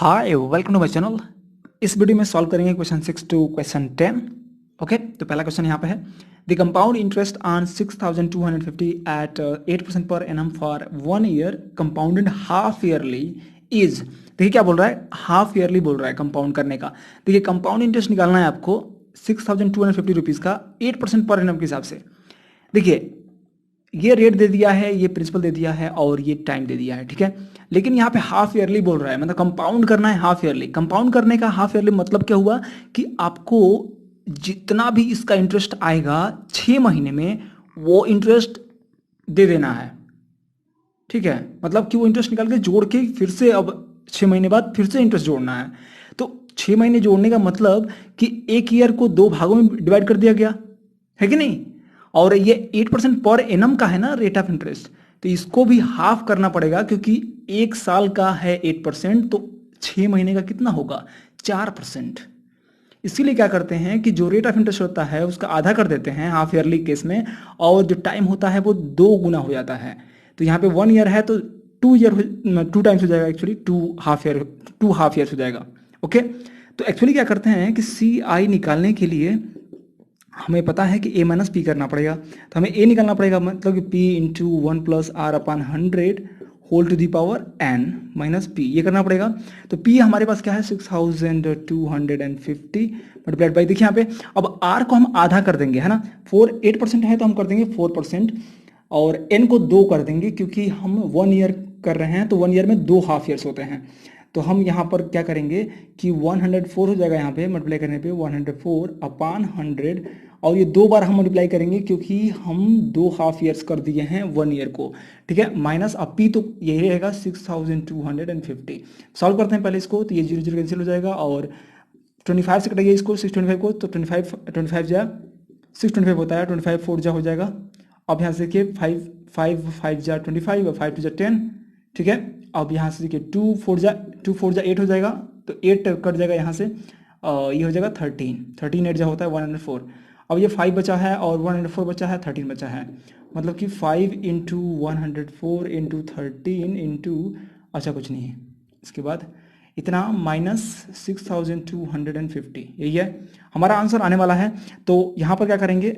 Hi welcome to my channel. इस video में solve करेंगे क्वेश्चन 6 टू क्वेश्चन 10। ओके, तो पहला क्वेश्चन यहाँ पे है the compound interest on 6250 at 8% per annum for 1 year compounded half yearly is. देखिए क्या बोल रहा है, हाफ ईयरली बोल रहा है कंपाउंड करने का। देखिए कंपाउंड इंटरेस्ट निकालना है आपको 6250 रुपीज़ का 8% पर एनम के हिसाब से। देखिए ये रेट दे दिया है, ये प्रिंसिपल दे दिया है और ये टाइम दे दिया है, ठीक है। लेकिन यहाँ पे हाफ ईयरली बोल रहा है, मतलब कंपाउंड करना है हाफ ईयरली। कंपाउंड करने का हाफ ईयरली मतलब क्या हुआ कि आपको जितना भी इसका इंटरेस्ट आएगा 6 महीने में वो इंटरेस्ट दे देना है, ठीक है। मतलब कि वो इंटरेस्ट निकाल के जोड़ के फिर से अब 6 महीने बाद फिर से इंटरेस्ट जोड़ना है। तो 6 महीने जोड़ने का मतलब कि एक ईयर को 2 भागों में डिवाइड कर दिया गया है कि नहीं। और ये 8% पर एनम का है ना रेट ऑफ इंटरेस्ट, तो इसको भी हाफ करना पड़ेगा क्योंकि एक साल का है 8%, तो 6 महीने का कितना होगा 4%। इसीलिए क्या करते हैं कि जो रेट ऑफ इंटरेस्ट होता है उसका आधा कर देते हैं हाफ ईयरली केस में, और जो टाइम होता है वो 2 गुना हो जाता है। तो यहाँ पे 1 ईयर है तो 2 टाइम्स हो जाएगा, एक्चुअली 2 हाफ ईयर्स हो जाएगा। ओके, तो एक्चुअली क्या करते हैं कि सी आई निकालने के लिए हमें पता है कि a माइनस पी करना पड़ेगा, तो हमें a निकालना पड़ेगा, मतलब कि p into 1 plus r upon 100 whole to the power n minus p, ये करना पड़ेगा। तो p हमारे पास क्या है 6250 मल्टीप्लाइड बाई, देखिए यहाँ पे अब r को हम आधा कर देंगे, है ना। 8% है तो हम कर देंगे 4%, और n को 2 कर देंगे क्योंकि हम 1 ईयर कर रहे हैं, तो 1 ईयर में 2 हाफ ईयर्स होते हैं। तो हम यहाँ पर क्या करेंगे कि 104 हो जाएगा, यहाँ पे मल्टीप्लाई करने पे 104 अपान 100, और ये 2 बार हम मल्टीप्लाई करेंगे क्योंकि हम 2 हाफ ईयर्स कर दिए हैं 1 ईयर को, ठीक है। माइनस अब पी तो यही रहेगा 6250। सॉल्व करते हैं पहले इसको, तो ये 0 0 कैंसिल हो जाएगा और 25 से कटेगा इसको 625 को, तो 25 जा 625 होता है, 25 4 जा हो जाएगा। अब यहाँ से देखिए 5 जा 25 और 5 2 जा 10, ठीक है। अब यहाँ से देखिए 2 4 जा 8 हो जाएगा, तो 8 कट जाएगा यहाँ से, ये हो जाएगा 13 8 जा होता है 104। अब ये 5 बचा है और 104 बचा है, 13 बचा है, मतलब कि 5 इंटू 104 इंटू 13 इंटू, अच्छा कुछ नहीं है इसके बाद इतना, माइनस 6250, यही है हमारा आंसर आने वाला है। तो यहाँ पर क्या करेंगे,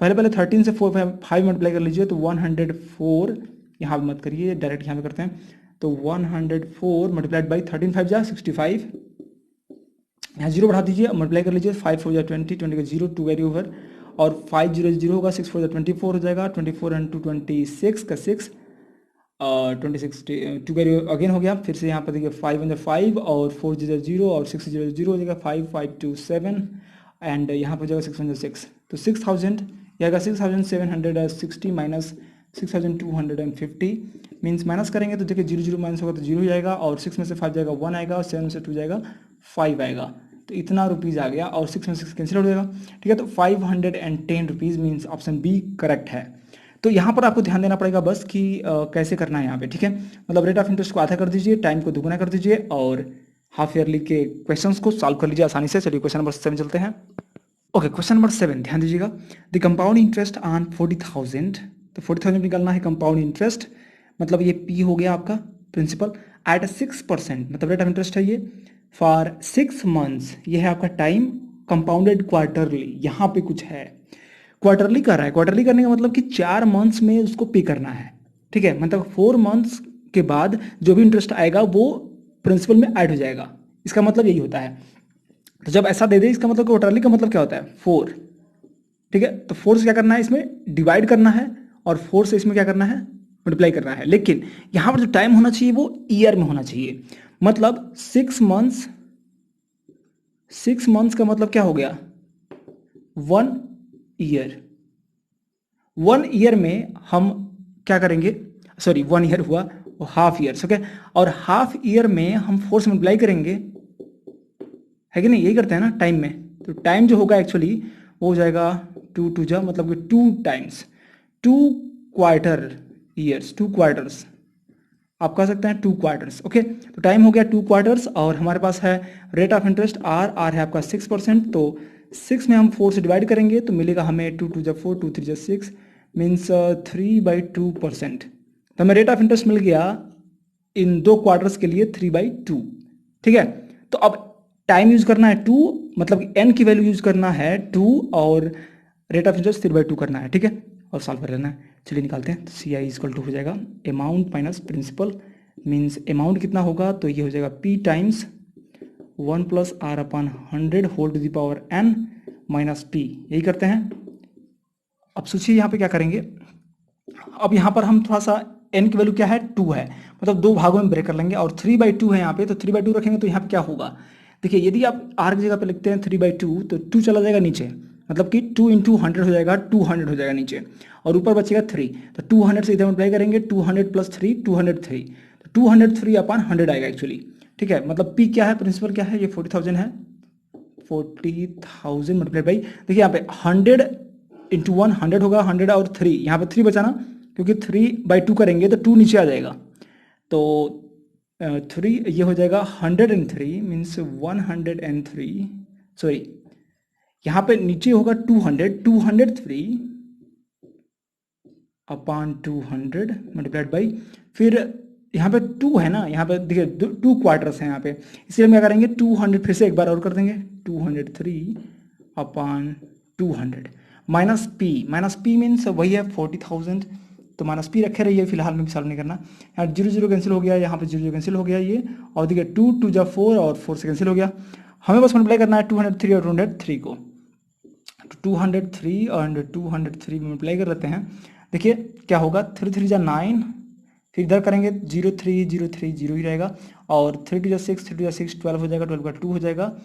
पहले 13 से 5 मल्टीप्लाई कर लीजिए, तो 104 यहाँ पे मत करिए, डायरेक्ट यहाँ पे करते हैं। तो 104 मल्टीप्लाइड बाई 13 5 जा 65, यहाँ 0 बढ़ा दीजिए, मल्टीप्लाई कर लीजिए, 5 4 जा 20 20 का 0 2 कैरी ओवर, और 5 0 0 होगा, 6 4 जा 24 हो जाएगा, 24 इंटू 26 का 6, 26 2 कैरी अगेन हो गया, फिर से यहाँ पर देखिए 5 1 5 और 4 0 0 और 6 0 0 हो जाएगा, 5 5 2 7 एंड यहाँ पर हो जाएगा 6 1 6, तो 6000 आएगा 6760 माइनस 6250 मीन्स माइनस करेंगे तो देखिए 0 0 माइनस होगा तो 0 हो जाएगा, और 6 में से 5 जाएगा 1 आएगा, और 7 में से 2 जाएगा 5 आएगा, तो इतना रुपीज़ आ गया, और 6 में 6 कैंसिल हो जाएगा, ठीक है। तो 510 rupees means option B correct है। तो यहाँ पर आपको ध्यान देना पड़ेगा बस कि कैसे करना है यहाँ पे, ठीक है। मतलब रेट ऑफ इंटरेस्ट को आधा कर दीजिए, टाइम को दुगुना कर दीजिए, और हाफ ईयरली के क्वेश्चंस को सॉल्व कर लीजिए आसानी से। चलिए क्वेश्चन नंबर 7 चलते हैं। ओके, क्वेश्चन नंबर 7 ध्यान दीजिएगा, द कंपाउंड इंटरेस्ट ऑन 40,000, तो 40,000 निकालना है कंपाउंड इंटरेस्ट, मतलब ये पी हो गया आपका प्रिंसिपल, एट 6%, मतलब रेट ऑफ इंटरेस्ट है ये, फॉर 6 मंथ्स, ये है आपका टाइम, कंपाउंडेड क्वार्टरली, यहाँ पे कुछ है क्वार्टरली कर रहा है। क्वार्टरली करने का मतलब कि 4 मंथ्स में उसको पे करना है, ठीक है। मतलब 4 मंथ्स के बाद जो भी इंटरेस्ट आएगा वो प्रिंसिपल में ऐड हो जाएगा, इसका मतलब यही होता है। तो जब ऐसा दे दे इसका मतलब क्वार्टरली का मतलब क्या होता है 4, ठीक है। तो 4 से क्या करना है, इसमें डिवाइड करना है, और 4 से इसमें क्या करना है मल्टीप्लाई करना है। लेकिन यहाँ पर जो टाइम होना चाहिए वो ईयर में होना चाहिए, मतलब 6 मंथ्स का मतलब क्या हो गया 1 ईयर। 1 ईयर में हम क्या करेंगे, सॉरी 1 ईयर हुआ हाफ ईयर्स, ओके, और हाफ ईयर में हम 4 से मल्टीप्लाई करेंगे, है कि नहीं, यही करते हैं ना टाइम में। तो टाइम जो होगा एक्चुअली वो हो जाएगा 2 2 जा, मतलब कि 2 टाइम्स 2 क्वार्टर ईयर्स, 2 क्वार्टर्स आप कह सकते हैं 2 क्वार्टर्स, ओके। तो टाइम हो गया 2 क्वार्टर्स, और हमारे पास है रेट ऑफ इंटरेस्ट आर है आपका 6%, तो 6 में हम 4 से डिवाइड करेंगे तो मिलेगा हमें 2 2 जा 4 2 3 जा 6 मीन्स 3/2%। तो हमें रेट ऑफ इंटरेस्ट मिल गया इन 2 क्वार्टर्स के लिए 3/2। ठीक है। तो अब टाइम यूज करना है 2, मतलब एन की वैल्यू यूज करना है 2 और रेट ऑफ इंटरेस्ट 3/2 करना है, ठीक है, और सॉल्व कर लेना है। चलिए निकालते हैं। तो सी आई इक्वल टू हो जाएगा amount minus principal, means amount कितना होगा, तो ये हो जाएगा p times 1 plus r upon 100 whole to the power n minus p, यही करते हैं। अब सोचिए यहाँ पे क्या करेंगे। अब यहाँ पर हम थोड़ा सा एन की वैल्यू क्या है 2 है, मतलब दो भागों में ब्रेक कर लेंगे, और 3/2 है यहाँ पे, तो 3/2 रखेंगे तो यहाँ पे क्या होगा। देखिए यदि आप आर की जगह पे लिखते हैं 3/2 तो 2 चला जाएगा नीचे, मतलब कि 2 इंटू 100 हो जाएगा, 200 हो जाएगा नीचे, और ऊपर बचेगा 3, तो 200 से इधर मल्टीप्लाई करेंगे, 200 प्लस 3 203, तो 203 अपन 100 आएगा एक्चुअली, ठीक है। मतलब पी क्या है, प्रिंसिपल क्या है, ये 40,000 है, 40,000 मल्टीप्लाई बाई, देखिए यहाँ पे 100 इंटू 100 होगा, 100 और 3, यहाँ पे 3 बचाना, क्योंकि 3/2 करेंगे तो 2 नीचे आ जाएगा, तो 3 ये हो जाएगा 103 मीन्स 103, सॉरी यहाँ पे नीचे होगा 200, 203 अपॉन 200 मल्टीप्लाइड बाई, फिर यहाँ पे 2 है ना, यहाँ पे देखिए 2 क्वार्टर्स हैं यहाँ पे, इसलिए हम क्या करेंगे 200 फिर से एक बार और कर देंगे, 203 अपॉन 200 माइनस पी मीन्स वही है 40,000, तो माइनस पी रखे रहिए, फिलहाल में भी सॉल्व नहीं करना। यहाँ 0 0 कैंसिल हो गया, यहाँ पे 0 0 कैंसिल हो गया ये, और देखिए 2 2 जा 4 और 4 से कैंसिल हो गया। हमें बस मल्टीप्लाई करना है 203 और 203 को, तो 203 और 203 में मल्टीप्लाई कर लेते हैं। देखिए क्या होगा, 3 3 जा 9, फिर इधर करेंगे 0 3 0 3 0 ही रहेगा, और 3 2 जा 6 3 2 जा 6 12 हो जाएगा, 12 का 2 हो जाएगा,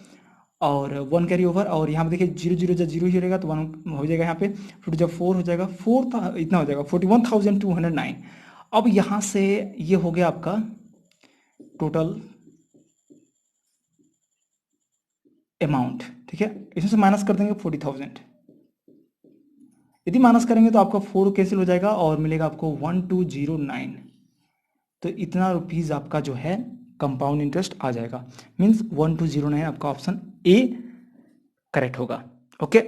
और 1 कैरी ओवर, और यहाँ पे देखिए 0 0 जा 0 ही रहेगा, तो 1 हो जाएगा यहाँ पे, 2 जा 4 हो जाएगा, 4 था इतना हो जाएगा 41,209। अब यहाँ से ये हो गया आपका टोटल अमाउंट, ठीक है। इसमें से माइनस कर देंगे 40,000, यदि माइनस करेंगे तो आपका 4 कैंसिल हो जाएगा और मिलेगा आपको 1209, तो इतना रुपीज आपका जो है कंपाउंड इंटरेस्ट आ जाएगा, मीन्स 1209 आपका ऑप्शन ए करेक्ट होगा। ओके,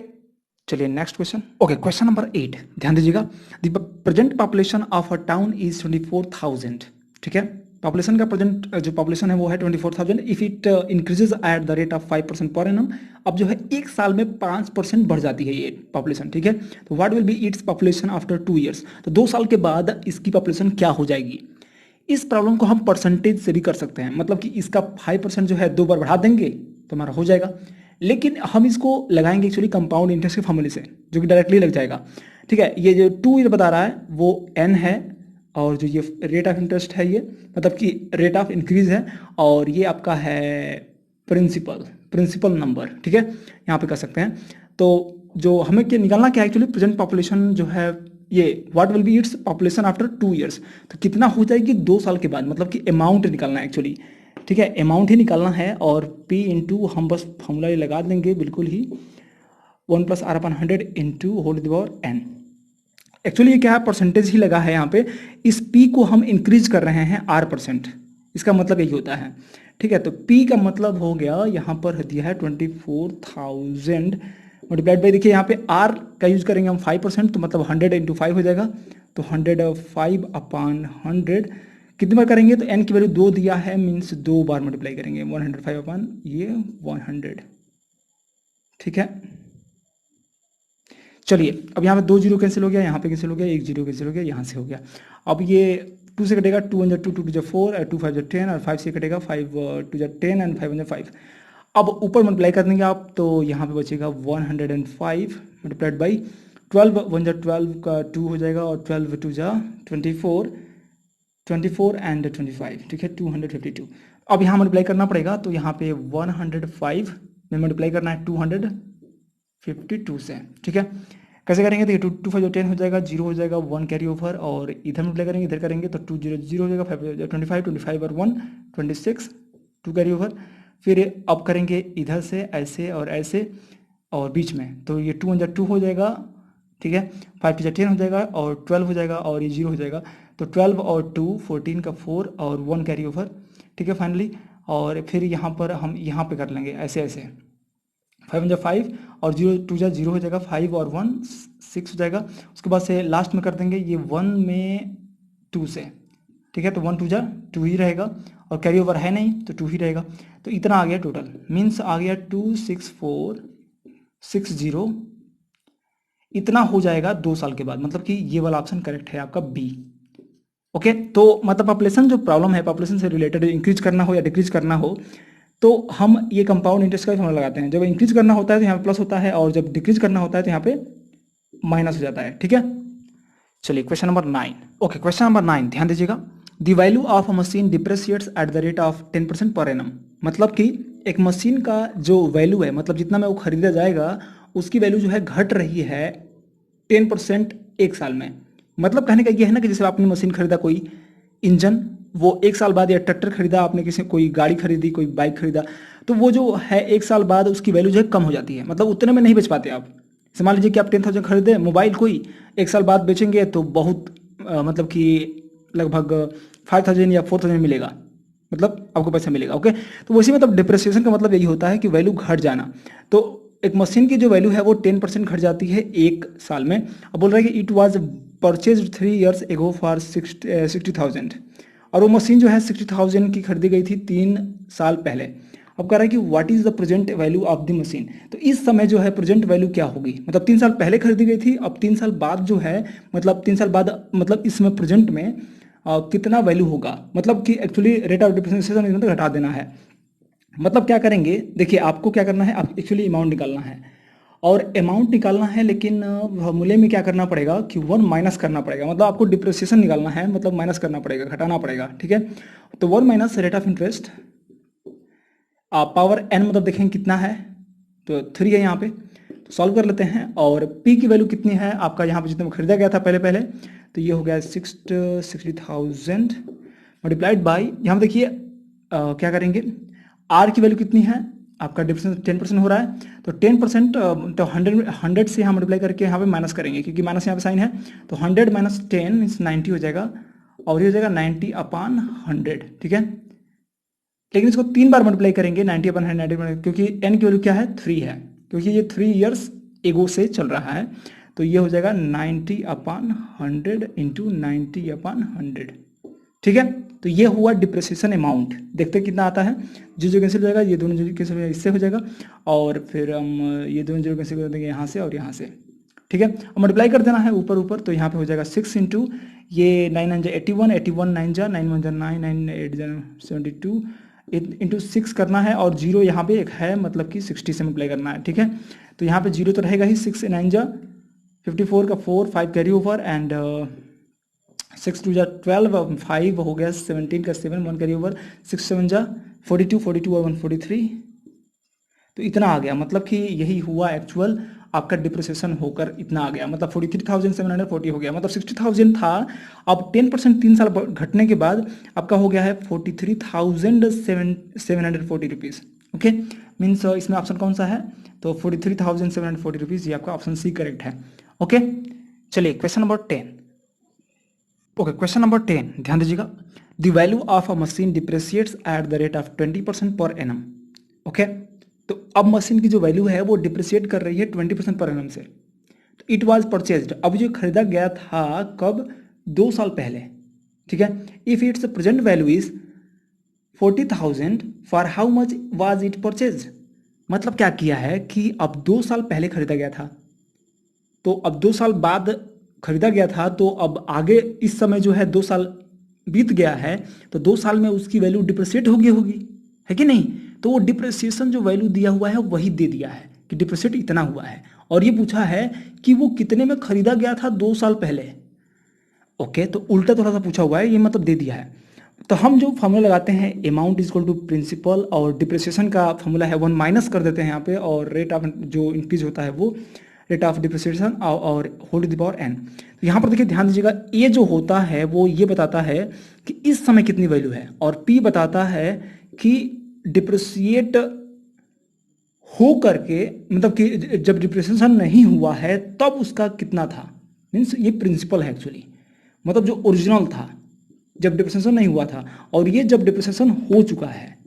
चलिए next question. Okay, question number 8, ध्यान दीजिएगा। The present population of a town is 24,000, ठीक है। पॉपुलेशन का प्रेजेंट जो पॉपुलेशन है वो है 24,000, if it increases at the rate of 5% per annum. अब जो है एक साल में 5% बढ़ जाती है ये पॉपुलेशन, ठीक है। तो what will be its population after 2 years, तो 2 साल के बाद इसकी पॉपुलेशन क्या हो जाएगी। इस प्रॉब्लम को हम परसेंटेज से भी कर सकते हैं, मतलब कि इसका 5% जो है 2 बार बढ़ा देंगे तो हमारा हो जाएगा, लेकिन हम इसको लगाएंगे एक्चुअली कंपाउंड इंटरेस्ट के फॉर्मूले से, जो कि डायरेक्टली लग जाएगा, ठीक है। ये जो 2 ईयर बता रहा है वो n है, और जो ये रेट ऑफ इंटरेस्ट है ये मतलब कि रेट ऑफ इंक्रीज है, और ये आपका है प्रिंसिपल नंबर, ठीक है, यहाँ पे कर सकते हैं। तो जो हमें क्या निकालना क्या है एक्चुअली, प्रेजेंट पॉपुलेशन जो है ये what will be its population after 2 years, तो कितना हो जाएगी 2 साल के बाद, मतलब कि अमाउंट निकालना है एक्चुअली, ठीक है, अमाउंट ही निकालना है। और P इंटू हम बस फॉर्मूला लगा देंगे बिल्कुल ही, 1 plus r upon 100 into whole to the power n। Actually ये क्या है, परसेंटेज ही लगा है यहाँ पे, इस P को हम इंक्रीज कर रहे हैं R%, इसका मतलब यही होता है, ठीक है। तो P का मतलब हो गया, यहाँ पर दिया है 24,000 मल्टीप्लाइड बाई, देखिए यहाँ पे R का यूज करेंगे हम 5%, तो मतलब 100 इंटू 5 हो जाएगा, तो 105 अपॉन 100 कितनी बार करेंगे, तो n की वैल्यू 2 दिया है, मीन्स 2 बार मल्टीप्लाई करेंगे, 105 अपॉन ये 100, ठीक है। चलिए अब यहाँ पे 2 जीरो कैंसिल हो गया, यहाँ पे कैंसिल हो गया, 1 जीरो कैंसिल हो गया, यहाँ से हो गया। अब ये 2 से कटेगा, 2 1 जा 2 2 जा 4 2 5 जा 10, और 5 से कटेगा, 5 2 जा 10 एंड 5 1 जा 5। अब ऊपर मल्टीप्लाई कर देंगे आप, तो यहाँ पे बचेगा 105 मल्टीप्लाइड बाई 12 1 जा 12 का 2 हो जाएगा, और 12 2 जा 24 एंड 25, ठीक है, 252। अब यहाँ मल्टीप्लाई करना पड़ेगा, तो यहाँ पे 105 में मल्टीप्लाई करना है 252 से, ठीक है। कैसे करेंगे, देखिए 2 5 10 हो जाएगा, 0 हो जाएगा, 1 कैरी ओवर, और इधर मल्टीप्लाई करेंगे, इधर करेंगे तो 2 0 0 हो जाएगा, 5 25 25 और 1 26, 2 कैरी ओवर। फिर अब करेंगे इधर से ऐसे और ऐसे और बीच में, तो ये 2 1 जा 2 हो जाएगा, ठीक है, 5 2 जा 10 हो जाएगा, और 12 हो जाएगा, और ये 0 हो जाएगा, तो 12 और 2 14 का 4 और 1 कैरी ओवर, ठीक है फाइनली। और फिर यहाँ पर हम यहाँ पे कर लेंगे ऐसे ऐसे, 5 1 जा 5 और 0 2 जा 0 हो जाएगा, 5 और 1 6 हो जाएगा। उसके बाद से लास्ट में कर देंगे ये 1 में 2 से, ठीक है, तो 1 2 जा 2 ही रहेगा, और कैरी ओवर है नहीं तो 2 ही रहेगा। तो इतना आ गया टोटल, मीन्स आ गया 26460, इतना हो जाएगा 2 साल के बाद। मतलब कि ये वाला ऑप्शन करेक्ट है आपका बी। ओके, तो मतलब पॉपुलेशन जो प्रॉब्लम है, पॉपुलेशन से रिलेटेड इंक्रीज करना हो या डिक्रीज करना हो, तो हम ये कंपाउंड इंटरेस्ट का फॉर्मूला लगाते हैं। जब इंक्रीज करना होता है तो यहाँ पे प्लस होता है, और जब डिक्रीज करना होता है तो यहाँ पे माइनस हो जाता है। ठीक है, चलिए question number 9। Okay, question number 9 ध्यान दीजिएगा। The value of a machine depreciates at the rate of 10% per annum. मतलब कि एक मशीन का जो वैल्यू है, मतलब जितना में वो खरीदा जाएगा उसकी वैल्यू जो है घट रही है 10% एक साल में। मतलब कहने का ये है ना कि जैसे आपने मशीन खरीदा, कोई इंजन, वो एक साल बाद, या ट्रैक्टर खरीदा आपने, किसी कोई गाड़ी खरीदी, कोई बाइक खरीदा, तो वो जो है एक साल बाद उसकी वैल्यू जो है कम हो जाती है। मतलब उतने में नहीं बेच पाते आप। जैसे मान लीजिए कि आप 10,000 खरीदे मोबाइल, कोई एक साल बाद बेचेंगे तो बहुत मतलब कि लगभग 5,000 या 4,000 मिलेगा, मतलब आपको पैसा मिलेगा। ओके, तो वैसे मतलब डिप्रिसिएशन का मतलब यही होता है कि वैल्यू घट जाना। तो एक मशीन की जो वैल्यू है वो 10% घट जाती है एक साल में। अब बोल रहा है कि इट वाज परचेज 3 years एगो फॉर 60,000, और वो मशीन जो है 60,000 की खरीदी गई थी 3 साल पहले। अब कह रहा है कि what is the present value of the machine. तो इस समय जो है प्रेजेंट वैल्यू क्या होगी, मतलब 3 साल पहले खरीदी गई थी, अब 3 साल बाद जो है, मतलब 3 साल बाद, मतलब इस समय प्रेजेंट में कितना वैल्यू होगा। मतलब कि एक्चुअली रेट ऑफ डिप्रिसिएशन इसमें तो घटा देना है। मतलब क्या करेंगे, देखिए आपको क्या करना है, आप एक्चुअली अमाउंट निकालना है, और अमाउंट निकालना है, लेकिन फॉर्मूले में क्या करना पड़ेगा कि 1 माइनस करना पड़ेगा। मतलब आपको डिप्रिसिएशन निकालना है, मतलब माइनस करना पड़ेगा, घटाना पड़ेगा। ठीक है, तो 1 minus rate of interest power n, मतलब देखें कितना है, तो 3 है यहाँ पे। तो सॉल्व कर लेते हैं, और p की वैल्यू कितनी है आपका यहाँ पे जितना में खरीदा गया था पहले पहले, तो ये हो गया 60,000 मल्टीप्लाइड बाई, यहाँ पे देखिए क्या करेंगे, r की वैल्यू कितनी है आपका, डिफरेंस 10% हो रहा है, तो 10% तो 100 से यहाँ मल्टीप्लाई करके यहाँ पे माइनस करेंगे, क्योंकि माइनस यहाँ पे साइन है। तो 100 माइनस 10 मीन्स 90 हो जाएगा, और ये हो जाएगा 90/100। ठीक है, लेकिन इसको 3 बार मल्टीप्लाई करेंगे 90/100, क्योंकि n की वैल्यू क्या है 3 है, क्योंकि ये 3 years एगो से चल रहा है। तो ये हो जाएगा 90/100 इंटू 90/100। ठीक है, तो ये हुआ डिप्रिसिएशन अमाउंट। देखते हैं कितना आता है। जो कैंसिल हो जाएगा, ये दोनों जो कैंसिल हो जाएगा, इससे हो जाएगा, और फिर हम ये दोनों जो कैंसिल कर देंगे यहाँ से और यहाँ से। ठीक है, और मल्टीप्लाई कर देना है ऊपर ऊपर, तो यहाँ पे हो जाएगा 6 इंटू ये 9 9 81, 81 9 जा 9 1 9 9 8 72 इंटू 6 करना है, और जीरो यहाँ पे एक है, मतलब कि 60 से मल्टीप्लाई करना है। ठीक है, तो यहाँ पे जीरो तो रहेगा ही, 6 9 जा 54 का 4 5 कैरी ओवर, एंड 6 2 जा 12, 5 हो गया 17 का 7 1 कैरी ओवर, 6 7 जा 42 42 और 1 43। तो इतना आ गया, मतलब कि यही हुआ एक्चुअल आपका डिप्रिसिएशन होकर इतना आ गया, मतलब 43,740 हो गया। मतलब 60,000 था, अब 10% 3 साल घटने के बाद आपका हो गया है 43,740 रुपीज़। ओके, मीन्स इसमें ऑप्शन कौन सा है, तो 43,740 रुपीज़, ये आपका ऑप्शन सी करेक्ट है। ओके, चलिए question number 10। Okay, question number 10 ध्यान दीजिएगा। The value of a machine depreciates at the rate of 20% per annum. Okay, तो अब मशीन की जो वैल्यू है वो डिप्रिसिएट कर रही है 20% पर एनम से। तो इट वाज परचेज्ड, अब जो खरीदा गया था कब, 2 साल पहले। ठीक है, if it's present value is 40,000, for how much was it purchase. मतलब क्या किया है कि अब 2 साल पहले खरीदा गया था, तो अब 2 साल बाद खरीदा गया था, तो अब आगे इस समय जो है 2 साल बीत गया है, तो 2 साल में उसकी वैल्यू डिप्रिसिएट होगी होगी, है कि नहीं। तो वो डिप्रिसिएशन जो वैल्यू दिया हुआ है वही दे दिया है कि डिप्रिसिएट इतना हुआ है, और ये पूछा है कि वो कितने में खरीदा गया था 2 साल पहले। ओके, तो उल्टा थोड़ा सा पूछा हुआ है, ये मतलब दे दिया है। तो हम जो फॉर्मूला लगाते हैं amount is equal to principal, और डिप्रिसिएशन का फॉर्मूला है 1 माइनस कर देते हैं यहाँ पे, और रेट ऑफ जो इंक्रीज होता है वो रेट ऑफ डिप्रिसिएशन और whole to the power n। तो यहाँ पर देखिए ध्यान दीजिएगा, ए जो होता है वो ये बताता है कि इस समय कितनी वैल्यू है, और p बताता है कि डिप्रिसिएट हो करके, मतलब कि जब डिप्रिसिएशन नहीं हुआ है तब उसका कितना था। मीन्स ये प्रिंसिपल है एक्चुअली, मतलब जो ओरिजिनल था जब डिप्रिसिएशन नहीं हुआ था, और ये जब डिप्रिसिएशन हो चुका है।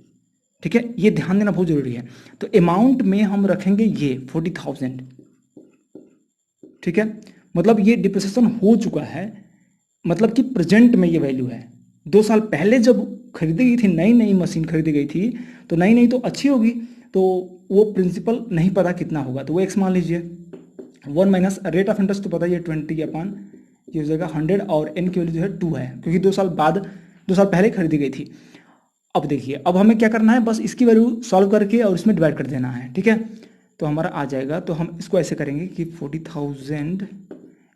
ठीक है, ये ध्यान देना बहुत जरूरी है। तो अमाउंट में हम रखेंगे ये 40,000। ठीक है, मतलब ये डिप्रिसिएशन हो चुका है, मतलब कि प्रेजेंट में ये वैल्यू है। 2 साल पहले जब खरीदी गई थी, नई नई मशीन खरीदी गई थी, तो नई नई तो अच्छी होगी, तो वो प्रिंसिपल नहीं पता कितना होगा, तो वो एक्स मान लीजिए। 1 माइनस रेट ऑफ इंटरेस्ट तो पता ही है 20 अपान ये हो जाएगा 100, और एन की वैल्यू जो है 2 है, क्योंकि 2 साल पहले खरीदी गई थी। अब देखिए, अब हमें क्या करना है, बस इसकी वैल्यू सॉल्व करके और इसमें डिवाइड कर देना है, ठीक है। तो हमारा आ जाएगा, तो हम इसको ऐसे करेंगे कि 40,000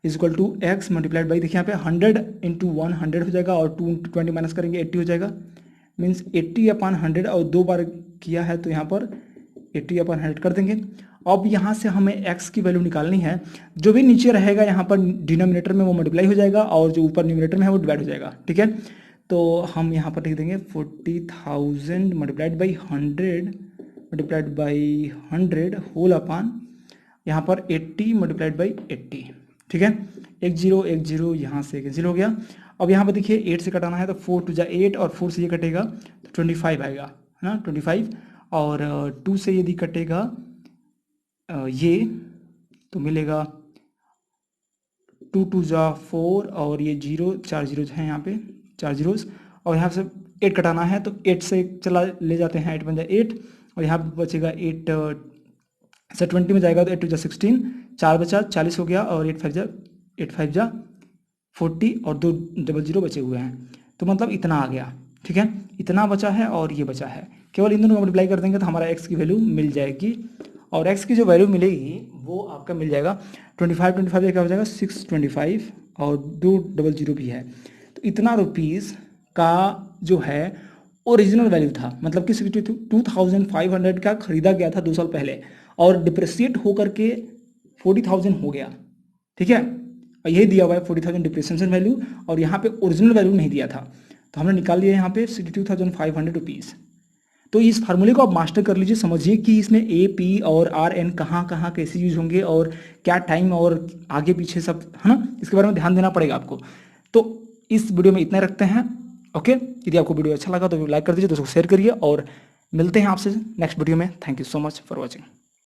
is equal to x multiplied by, देखिए यहाँ पे 100 इंटू 1 100 हो जाएगा, और 2 इंटू 20 माइनस करेंगे 80 हो जाएगा, मीन्स 80 अपान 100, और 2 बार किया है तो यहाँ पर 80 अपान 100 कर देंगे। अब यहाँ से हमें x की वैल्यू निकालनी है, जो भी नीचे रहेगा यहाँ पर डिनोमिनेटर में वो मल्टीप्लाई हो जाएगा, और जो ऊपर न्यूमिनेटर में है वो डिवाइड हो जाएगा, ठीक है। तो हम यहाँ पर लिख देंगे 40,000 multiplied by 100 multiplied by 100 whole upon यहाँ पर 80 मल्टीप्लाइड बाई 80, ठीक है। 1 0 यहाँ से कैंसिल हो गया। अब यहाँ पर देखिए 8 से कटाना है, तो 4 2 जा 8, और 4 से ये कटेगा तो 25 आएगा, है ना, 25, और 2 से यदि कटेगा ये तो मिलेगा 2 2 जा 4, और ये 0 4 जीरोज हैं यहाँ पे, 4 जीरोज, और यहाँ से 8 कटाना है, तो 8 से चला ले जाते हैं, 8 बन जाए 8, और यहाँ पे बचेगा 8 से 20 में जाएगा तो 8 2 जा 16, 4 बचा 40 हो गया, और 8 5 जा 40, और 2 00 बचे हुए हैं, तो मतलब इतना आ गया, ठीक है। इतना बचा है और ये बचा है, केवल इन दोनों को मल्टीप्लाई कर देंगे तो हमारा x की वैल्यू मिल जाएगी, और x की जो वैल्यू मिलेगी वो आपका मिल जाएगा 25 क्या हो जाएगा 625, और 2 00 भी है, तो इतना रुपीज़ का जो है ओरिजिनल वैल्यू था, मतलब कि 62,500 का खरीदा गया था 2 साल पहले, और डिप्रिसिएट होकर के 40,000 हो गया, ठीक है। और यही दिया हुआ है 40,000 डिप्रिसिएशन वैल्यू, और यहाँ पे ओरिजिनल वैल्यू नहीं दिया था, तो हमने निकाल लिया यहाँ पे 62,500 रुपीज़। तो इस फार्मूले को आप मास्टर कर लीजिए, समझिए कि इसमें ए पी और आर एन कहाँ कहाँ कैसे यूज होंगे, और क्या टाइम और आगे पीछे सब, है ना, इसके बारे में ध्यान देना पड़ेगा आपको। तो इस वीडियो में इतना रखते हैं, ओके। यदि आपको वीडियो अच्छा लगा तो लाइक कर दीजिए, दोस्तों को शेयर करिए, और मिलते हैं आपसे नेक्स्ट वीडियो में। Thank you so much for watching.